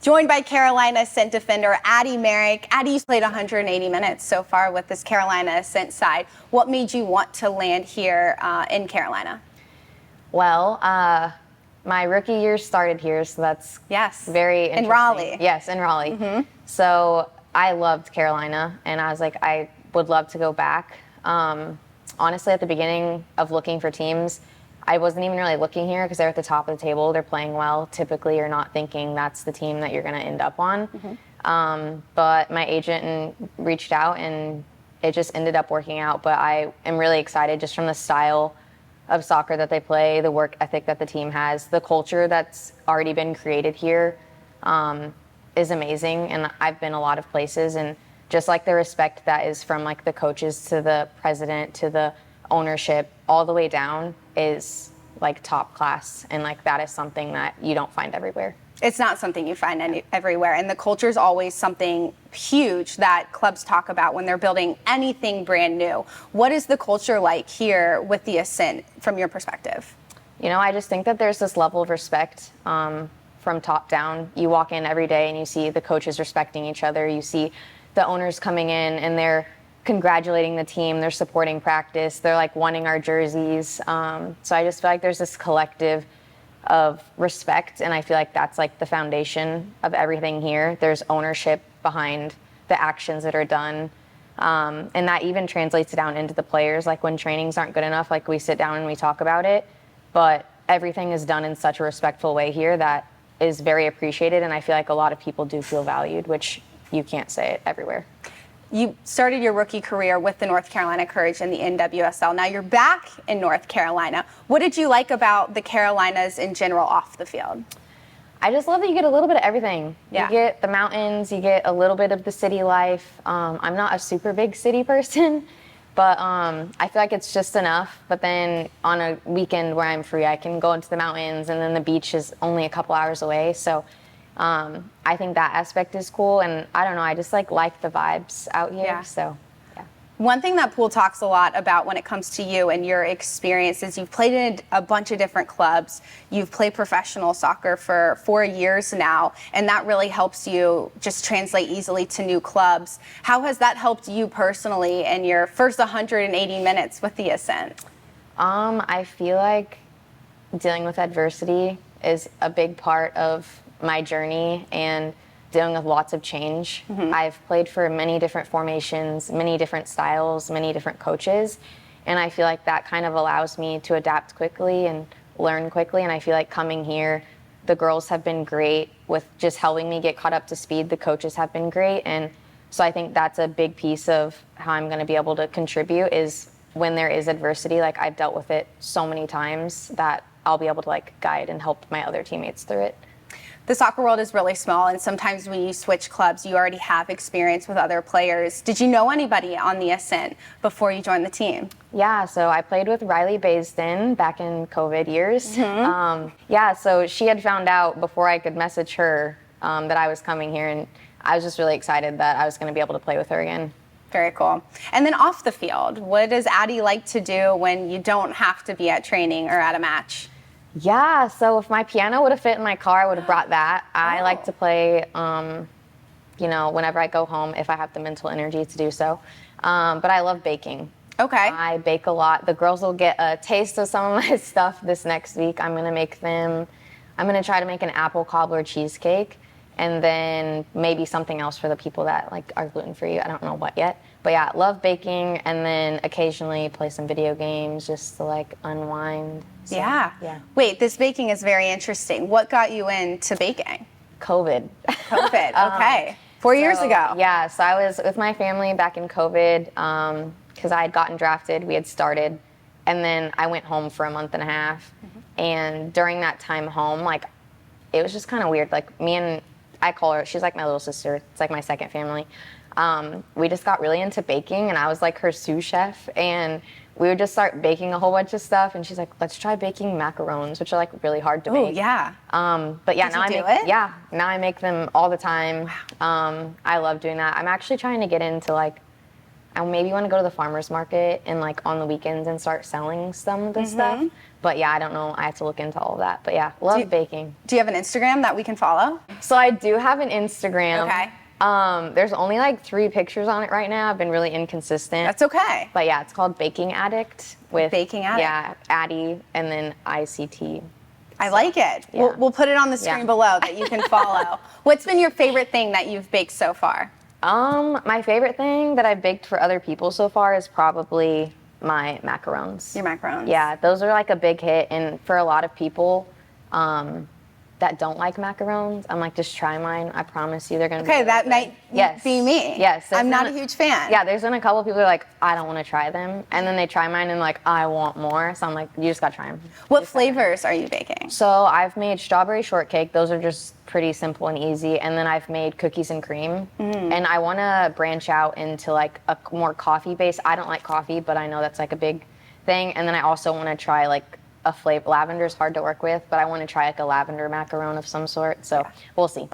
Joined by Carolina Ascent defender Addisyn Merrick. Addie's played 180 minutes so far with this Carolina Ascent side. What made you want to land here in Carolina? Well, my rookie year started here, so that's very interesting. In Raleigh. Yes, in Raleigh. Mm-hmm. So I loved Carolina, and I was like, I would love to go back. Honestly, at the beginning of looking for teams, I wasn't even really looking here because they're at the top of the table. They're playing well. Typically, you're not thinking that's the team that you're going to end up on. Mm-hmm. But my agent reached out, and it just ended up working out. But I am really excited just from the style of soccer that they play, the work ethic that the team has, the culture that's already been created here is amazing. And I've been a lot of places, and just like the respect that is from like the coaches to the president to the ownership all the way down is like top class, and like that is something that you don't find everywhere. It's not something you find everywhere, and the culture is always something huge that clubs talk about when they're building anything brand new. What is the culture like here with the Ascent from your perspective? You know, I just think that there's this level of respect from top down. You walk in every day and you see the coaches respecting each other. You see the owners coming in and they're congratulating the team, they're supporting practice, they're like wanting our jerseys. So I just feel like there's this collective of respect, and I feel like that's like the foundation of everything here. There's ownership behind the actions that are done, and that even translates down into the players. Like when trainings aren't good enough, like we sit down and we talk about it, but everything is done in such a respectful way here that is very appreciated, and I feel like a lot of people do feel valued, which you can't say it everywhere. You started your rookie career with the North Carolina Courage in the NWSL. Now you're back in North Carolina. What did you like about the Carolinas in general off the field? I just love that you get a little bit of everything. Yeah. You get the mountains, you get a little bit of the city life. I'm not a super big city person, but I feel like it's just enough. But then on a weekend where I'm free, I can go into the mountains, and then the beach is only a couple hours away. So I think that aspect is cool, and I don't know, I just like the vibes out here. Yeah. So yeah. One thing that Poole talks a lot about when it comes to you and your experiences, you've played in a bunch of different clubs, you've played professional soccer for 4 years now, and that really helps you just translate easily to new clubs. How has that helped you personally in your first 180 minutes with the Ascent? I feel like dealing with adversity is a big part of my journey and dealing with lots of change. Mm-hmm. I've played for many different formations, many different styles, many different coaches, and I feel like that kind of allows me to adapt quickly and learn quickly. And I feel like coming here, the girls have been great with just helping me get caught up to speed. The coaches have been great, and so I think that's a big piece of how I'm going to be able to contribute is when there is adversity. Like I've dealt with it so many times that I'll be able to like guide and help my other teammates through it. The soccer world is really small, and sometimes when you switch clubs, you already have experience with other players. Did you know anybody on the Ascent before you joined the team? Yeah, so I played with Riley Baisden back in COVID years. Mm-hmm. So she had found out before I could message her that I was coming here, and I was just really excited that I was going to be able to play with her again. Very cool. And then off the field, what does Addie like to do when you don't have to be at training or at a match? Yeah, so if my piano would have fit in my car, I would have brought that. I like to play, whenever I go home, if I have the mental energy to do so. But I love baking. Okay. I bake a lot. The girls will get a taste of some of my stuff this next week. I'm going to try to make an apple cobbler cheesecake, and then maybe something else for the people that like are gluten-free. I don't know what yet. But yeah, love baking, and then occasionally play some video games just to like unwind. So, yeah. Wait, this baking is very interesting. What got you into baking? COVID. Okay. 4 years ago. Yeah, so I was with my family back in COVID because I had gotten drafted. We had started, and then I went home for a month and a half. Mm-hmm. And during that time home, like, it was just kind of weird. Like, I call her, she's like my little sister. It's like my second family. We just got really into baking, and I was like her sous chef, and we would just start baking a whole bunch of stuff, and she's like, let's try baking macarons, which are like really hard to make. Oh, yeah. But yeah, now I make them all the time. I love doing that. I'm actually trying to get into like I maybe want to go to the farmer's market and like on the weekends and start selling some of this stuff. But yeah, I don't know. I have to look into all of that. But yeah, love baking. Do you have an Instagram that we can follow? So I do have an Instagram. Okay. There's only like 3 pictures on it right now. I've been really inconsistent. That's okay. But yeah, it's called Baking Addict with Baking Addict. Yeah, Addie and then ICT. I like it. Yeah. We'll put it on the screen below that you can follow. What's been your favorite thing that you've baked so far? My favorite thing that I've baked for other people so far is probably my macarons. Your macarons. Yeah, those are like a big hit, and for a lot of people that don't like macarons, I'm like, just try mine. I promise you, they're gonna. Okay, be that really might be me. Yes, I'm not a huge fan. Yeah, there's been a couple of people who are like, I don't want to try them, and then they try mine and like, I want more. So I'm like, you just gotta try them. What flavors are you baking? So I've made strawberry shortcake. Those are just pretty simple and easy. And then I've made cookies and cream. And I want to branch out into like a more coffee base. I don't like coffee, but I know that's like a big thing. And then I also want to try like a flavor. Lavender is hard to work with, but I want to try like a lavender macaron of some sort. So we'll see.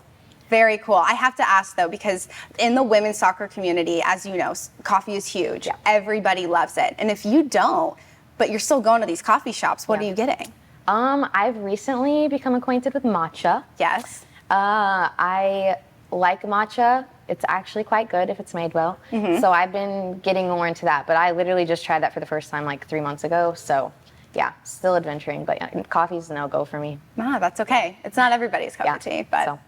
Very cool. I have to ask though, because in the women's soccer community, as you know, coffee is huge. Yeah. Everybody loves it. And if you don't, but you're still going to these coffee shops, what are you getting? I've recently become acquainted with matcha. Yes. I like matcha. It's actually quite good if it's made well. So I've been getting more into that, but I literally just tried that for the first time like 3 months ago. So yeah, still adventuring, but yeah, coffee's a no-go for me. That's okay. It's not everybody's cup of tea, but so.